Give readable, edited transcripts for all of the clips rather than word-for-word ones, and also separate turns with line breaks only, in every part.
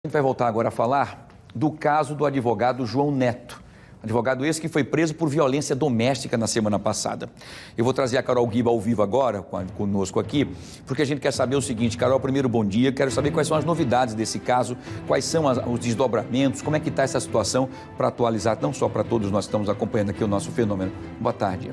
A gente vai voltar agora a falar do caso do advogado João Neto. Advogado esse que foi preso por violência doméstica na semana passada. Eu vou trazer a Carol Guiba ao vivo agora, conosco aqui, porque a gente quer saber o seguinte. Carol, primeiro, bom dia. Quero saber quais são as novidades desse caso, quais são os desdobramentos, como é que está essa situação para atualizar, não só para todos nós que estamos acompanhando aqui o nosso fenômeno. Boa tarde.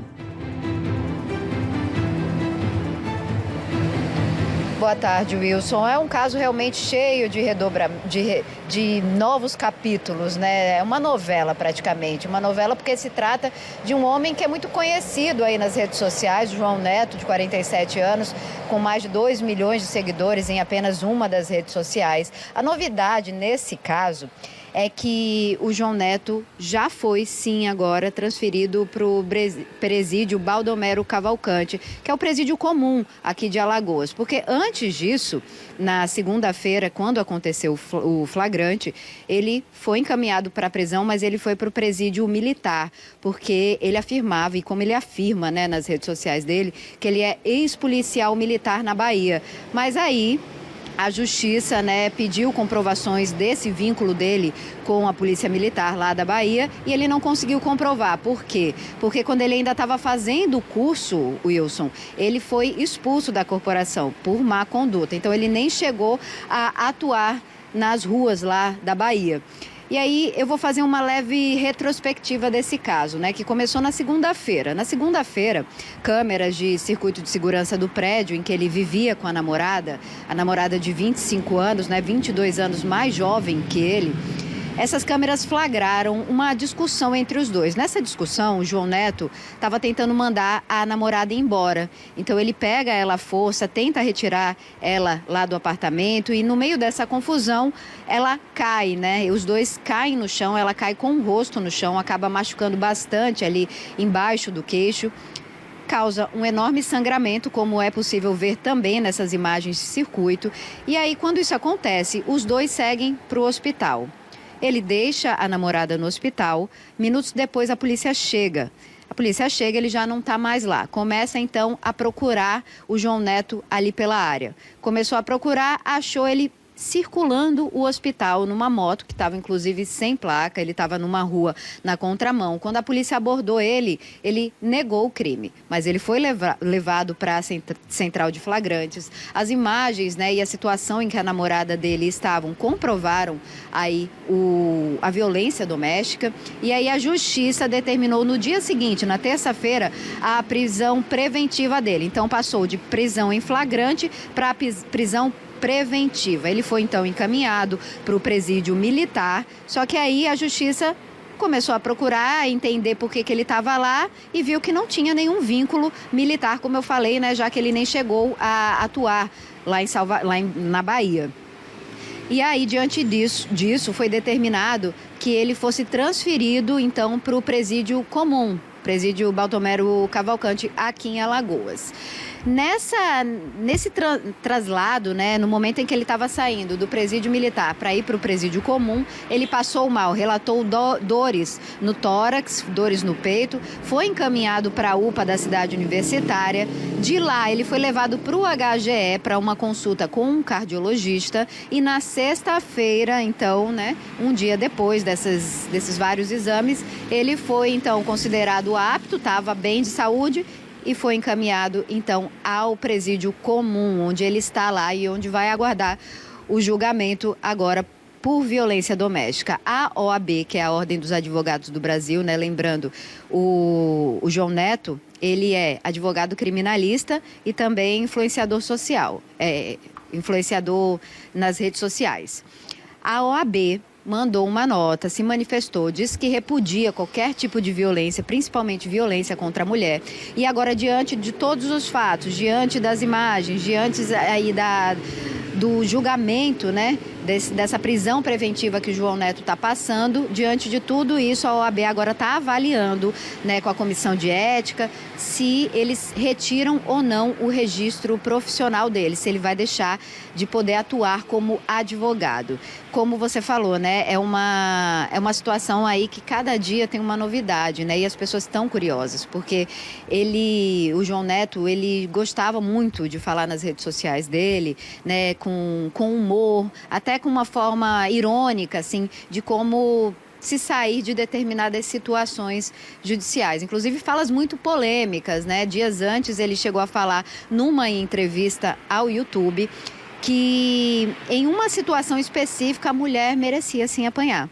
Boa tarde, Wilson. É um caso realmente cheio de novos capítulos, né? É uma novela praticamente, uma novela porque se trata de um homem que é muito conhecido aí nas redes sociais, João Neto, de 47 anos, com mais de 2 milhões de seguidores em apenas uma das redes sociais. A novidade nesse caso é que o João Neto já foi, sim, agora transferido para o presídio Baldomero Cavalcante, que é o presídio comum aqui de Alagoas. Porque antes disso, na segunda-feira, quando aconteceu o flagrante, ele foi encaminhado para a prisão, mas ele foi para o presídio militar, porque ele afirmava, e como ele afirma, né, nas redes sociais dele, que ele é ex-policial militar na Bahia. Mas aí a Justiça, né, pediu comprovações desse vínculo dele com a Polícia Militar lá da Bahia e ele não conseguiu comprovar. Por quê? Porque quando ele ainda estava fazendo o curso, Wilson, ele foi expulso da corporação por má conduta. Então ele nem chegou a atuar nas ruas lá da Bahia. E aí eu vou fazer uma leve retrospectiva desse caso, né, que começou na segunda-feira. Na segunda-feira, câmeras de circuito de segurança do prédio em que ele vivia com a namorada de 25 anos, né, 22 anos mais jovem que ele, essas câmeras flagraram uma discussão entre os dois. Nessa discussão, o João Neto estava tentando mandar a namorada embora. Então ele pega ela à força, tenta retirar ela lá do apartamento e no meio dessa confusão ela cai, né? Os dois caem no chão, ela cai com o rosto no chão, acaba machucando bastante ali embaixo do queixo. Causa um enorme sangramento, como é possível ver também nessas imagens de circuito. E aí, quando isso acontece, os dois seguem para o hospital. Ele deixa a namorada no hospital, minutos depois a polícia chega. Ele já não está mais lá. Começa então a procurar o João Neto ali pela área. Começou a procurar, achou ele circulando o hospital numa moto que estava inclusive sem placa, ele estava numa rua na contramão. Quando a polícia abordou ele negou o crime, mas ele foi levado para a central de flagrantes. As imagens, né, e a situação em que a namorada dele estavam comprovaram aí a violência doméstica e aí a justiça determinou no dia seguinte, na terça-feira, a prisão preventiva dele. Então passou de prisão em flagrante para prisão preventiva. Ele foi então encaminhado para o presídio militar, só que aí a justiça começou a procurar, entender por que ele estava lá e viu que não tinha nenhum vínculo militar, como eu falei, né, já que ele nem chegou a atuar lá na Bahia. E aí, diante disso, foi determinado que ele fosse transferido, então, para o presídio comum, presídio Baldomero Cavalcante, aqui em Alagoas. Nesse traslado, né, no momento em que ele estava saindo do presídio militar para ir para o presídio comum, ele passou mal, relatou dores no tórax, dores no peito, foi encaminhado para a UPA da cidade universitária. De lá, ele foi levado para o HGE para uma consulta com um cardiologista e na sexta-feira, então, né, um dia depois desses vários exames, ele foi, então, considerado apto, estava bem de saúde e foi encaminhado, então, ao presídio comum, onde ele está lá e onde vai aguardar o julgamento agora por violência doméstica. A OAB, que é a Ordem dos Advogados do Brasil, né, lembrando, o João Neto, ele é advogado criminalista e também influenciador social, influenciador nas redes sociais. A OAB mandou uma nota, se manifestou, disse que repudia qualquer tipo de violência, principalmente violência contra a mulher. E agora, diante de todos os fatos, diante das imagens, diante aí do julgamento, né, dessa prisão preventiva que o João Neto está passando, diante de tudo isso, a OAB agora está avaliando, né, com a comissão de ética, se eles retiram ou não o registro profissional dele, se ele vai deixar de poder atuar como advogado. como você falou, né? É uma situação aí que cada dia tem uma novidade, né? E as pessoas estão curiosas, porque o João Neto, ele gostava muito de falar nas redes sociais dele, né? Com humor, até com uma forma irônica, assim, de como se sair de determinadas situações judiciais. Inclusive falas muito polêmicas, né? Dias antes ele chegou a falar numa entrevista ao YouTube que em uma situação específica a mulher merecia sim apanhar.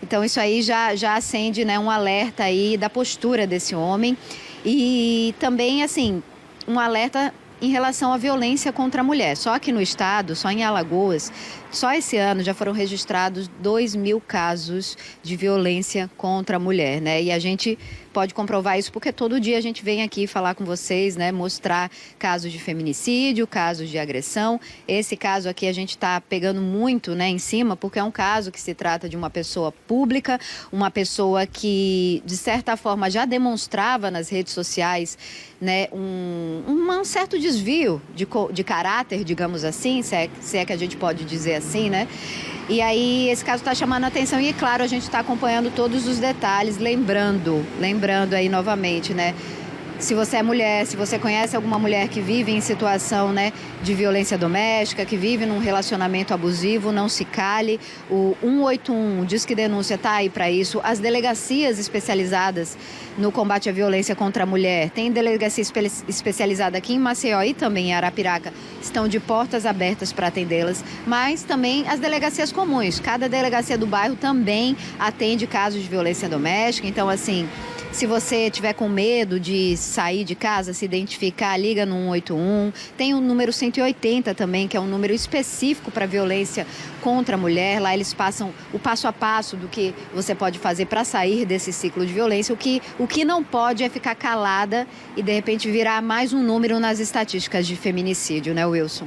Então isso aí já acende, né, um alerta aí da postura desse homem e também assim um alerta em relação à violência contra a mulher. Só que no estado, só em Alagoas, só esse ano já foram registrados 2.000 casos de violência contra a mulher, né? E a gente pode comprovar isso porque todo dia a gente vem aqui falar com vocês, né? Mostrar casos de feminicídio, casos de agressão. Esse caso aqui a gente está pegando muito, né, em cima, porque é um caso que se trata de uma pessoa pública, uma pessoa que, de certa forma, já demonstrava nas redes sociais, né, um certo desvio de caráter, digamos assim, se é que a gente pode dizer assim, né? E aí esse caso está chamando a atenção e, claro, a gente está acompanhando todos os detalhes, lembrando aí novamente, né? Se você é mulher, se você conhece alguma mulher que vive em situação, né, de violência doméstica, que vive num relacionamento abusivo, não se cale. O 181, o Disque Denúncia, está aí para isso. As delegacias especializadas no combate à violência contra a mulher, tem delegacia especializada aqui em Maceió e também em Arapiraca, estão de portas abertas para atendê-las, mas também as delegacias comuns. Cada delegacia do bairro também atende casos de violência doméstica, então assim, se você tiver com medo de sair de casa, se identificar, liga no 181. Tem o número 180 também, que é um número específico para violência contra a mulher. Lá eles passam o passo a passo do que você pode fazer para sair desse ciclo de violência. O que não pode é ficar calada e, de repente, virar mais um número nas estatísticas de feminicídio, né, Wilson?